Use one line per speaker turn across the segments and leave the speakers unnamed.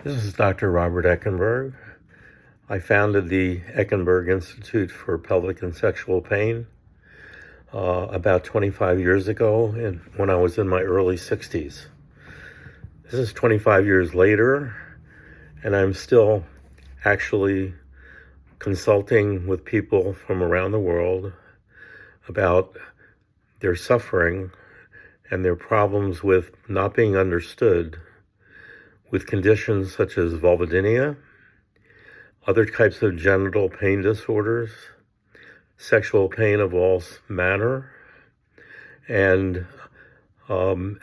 This is Dr. Robert Eckenberg. I founded the Eckenberg Institute for Pelvic and Sexual Pain about 25 years ago when I was in my early 60s. This is 25 years later, and I'm still actually consulting with people from around the world about their suffering and their problems with not being understood with conditions such as vulvodynia, other types of genital pain disorders, sexual pain of all manner, and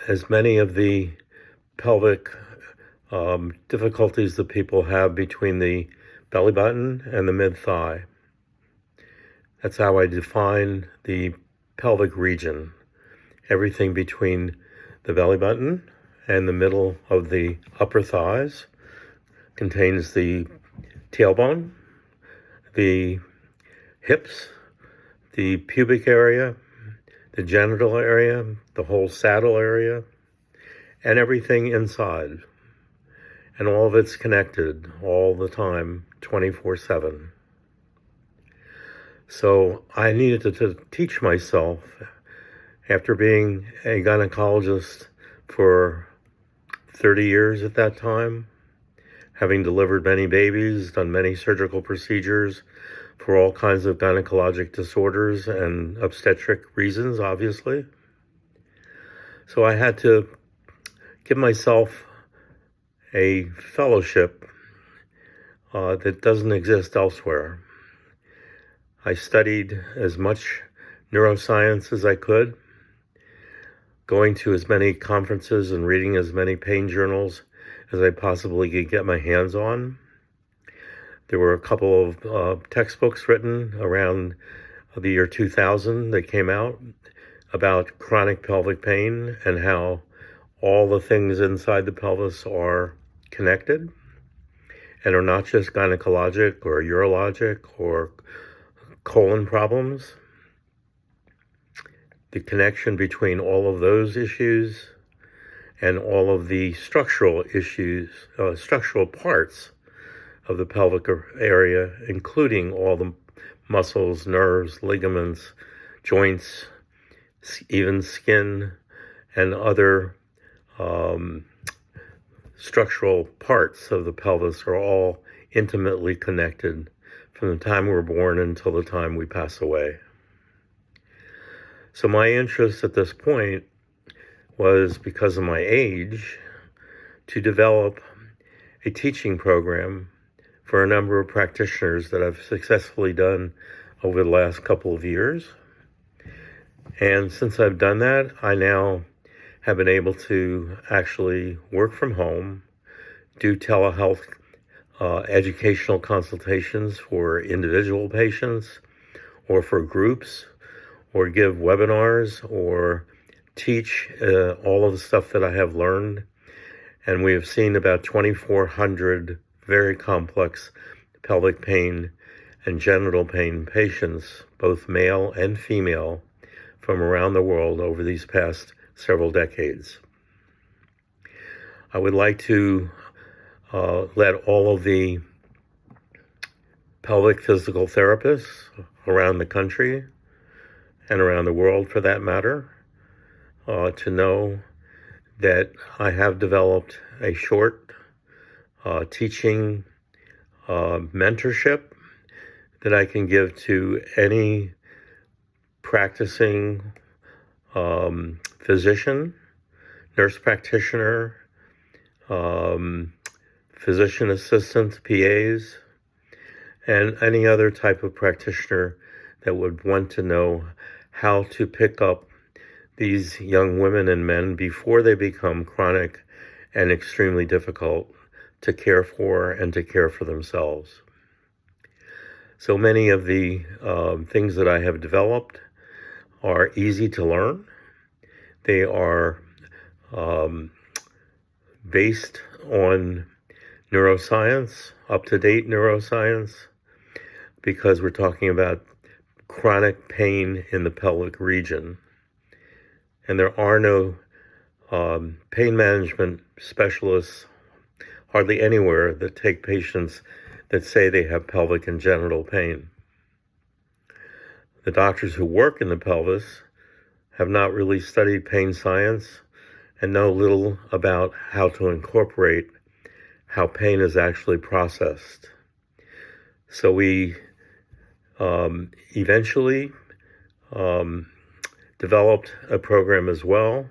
as many of the pelvic difficulties that people have between the belly button and the mid-thigh. That's how I define the pelvic region. Everything between the belly button and the middle of the upper thighs contains the tailbone, the hips, the pubic area, the genital area, the whole saddle area, and everything inside. And all of it's connected all the time, 24/7. So I needed to teach myself, after being a gynecologist for 30 years at that time, having delivered many babies, done many surgical procedures for all kinds of gynecologic disorders and obstetric reasons, obviously. So I had to give myself a fellowship that doesn't exist elsewhere. I studied as much neuroscience as I could, going to as many conferences and reading as many pain journals as I possibly could get my hands on. There were a couple of textbooks written around the year 2000 that came out about chronic pelvic pain and how all the things inside the pelvis are connected and are not just gynecologic or urologic or colon problems. The connection between all of those issues and all of the structural issues, structural parts of the pelvic area, including all the muscles, nerves, ligaments, joints, even skin, and other structural parts of the pelvis are all intimately connected from the time we're born until the time we pass away. So my interest at this point was, because of my age, to develop a teaching program for a number of practitioners that I've successfully done over the last couple of years. And since I've done that, I now have been able to actually work from home, do telehealth educational consultations for individual patients or for groups, or give webinars, or teach all of the stuff that I have learned. And we have seen about 2,400 very complex pelvic pain and genital pain patients, both male and female, from around the world over these past several decades. I would like to let all of the pelvic physical therapists around the country, and around the world for that matter, to know that I have developed a short teaching mentorship that I can give to any practicing physician, nurse practitioner, physician assistants, PAs, and any other type of practitioner that would want to know how to pick up these young women and men before they become chronic and extremely difficult to care for and to care for themselves. So many of the things that I have developed are easy to learn. They are based on neuroscience, up-to-date neuroscience, because we're talking about chronic pain in the pelvic region. And there are no pain management specialists, hardly anywhere that take patients that say they have pelvic and genital pain. The doctors who work in the pelvis have not really studied pain science and know little about how to incorporate how pain is actually processed. So we eventually developed a program as well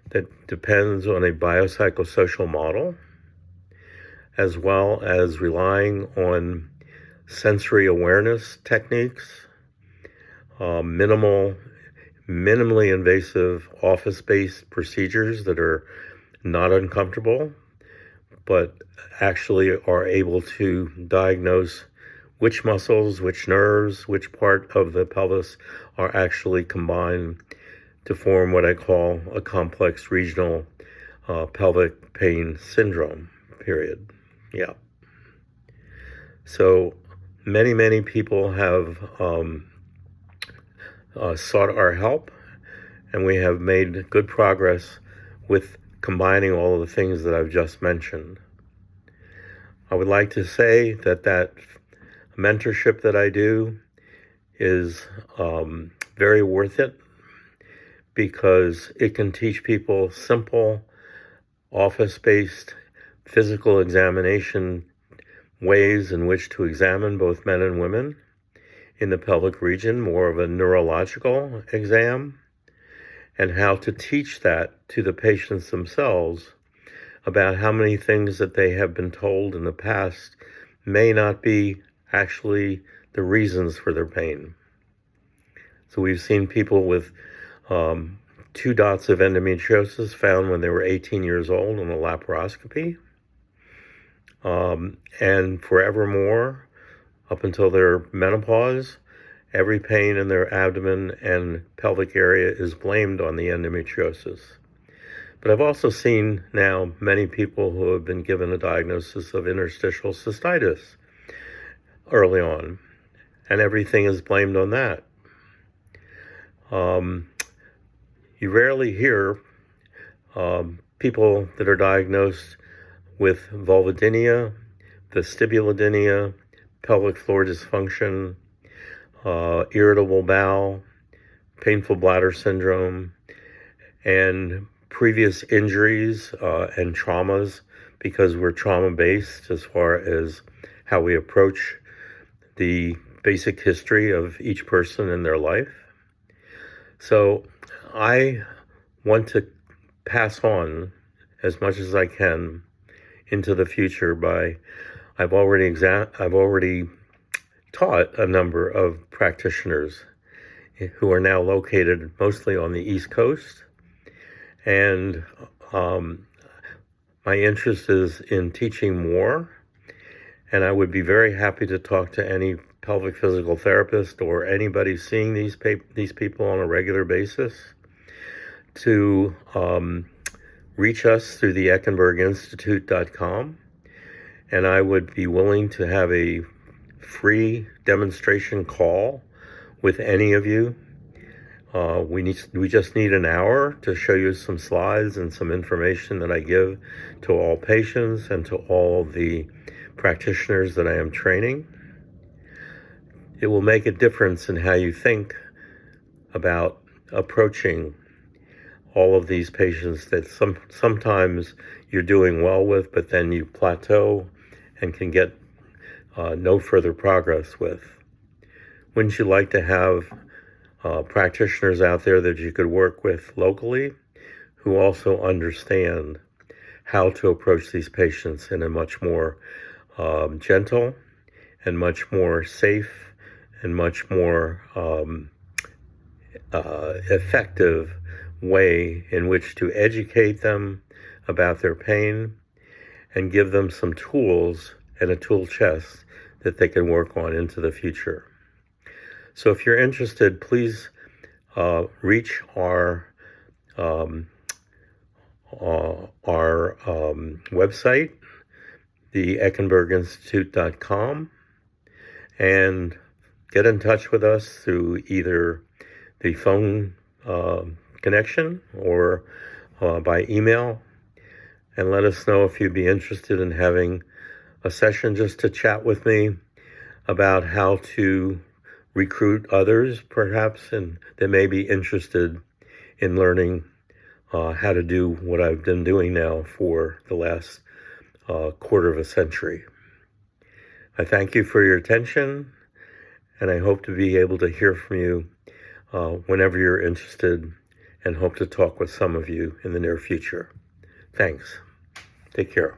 that depends on a biopsychosocial model, as well as relying on sensory awareness techniques, minimally invasive office-based procedures that are not uncomfortable, but actually are able to diagnose which muscles, which nerves, which part of the pelvis are actually combined to form what I call a complex regional pelvic pain syndrome, period. Yeah. So many people have sought our help, and we have made good progress with combining all of the things that I've just mentioned. I would like to say that mentorship that I do is very worth it, because it can teach people simple office-based physical examination ways in which to examine both men and women in the pelvic region, more of a neurological exam, and how to teach that to the patients themselves about how many things that they have been told in the past may not be actually the reasons for their pain. So we've seen people with 2 dots of endometriosis found when they were 18 years old on a laparoscopy, and forevermore, up until their menopause, every pain in their abdomen and pelvic area is blamed on the endometriosis. But I've also seen now many people who have been given a diagnosis of interstitial cystitis early on, and everything is blamed on that. You rarely hear people that are diagnosed with vulvodynia, vestibulodynia, pelvic floor dysfunction, irritable bowel, painful bladder syndrome, and previous injuries and traumas, because we're trauma-based as far as how we approach the basic history of each person in their life. So I want to pass on as much as I can into the future by, I've already taught a number of practitioners who are now located mostly on the East Coast. And my interest is in teaching more. And I would be very happy to talk to any pelvic physical therapist or anybody seeing these people on a regular basis to reach us through the EckenbergInstitute.com. And I would be willing to have a free demonstration call with any of you. We just need an hour to show you some slides and some information that I give to all patients and to all the practitioners that I am training. It will make a difference in how you think about approaching all of these patients that sometimes you're doing well with, but then you plateau and can get no further progress with. Wouldn't you like to have practitioners out there that you could work with locally who also understand how to approach these patients in a much more gentle and much more safe and much more effective way in which to educate them about their pain and give them some tools and a tool chest that they can work on into the future. So if you're interested, please reach our website, the EckenbergInstitute.com, and get in touch with us through either the phone connection or by email. and let us know if you'd be interested in having a session just to chat with me about how to recruit others, perhaps, and that may be interested in learning how to do what I've been doing now for the last quarter of a century. I thank you for your attention, and I hope to be able to hear from you whenever you're interested, and hope to talk with some of you in the near future. Thanks. Take care.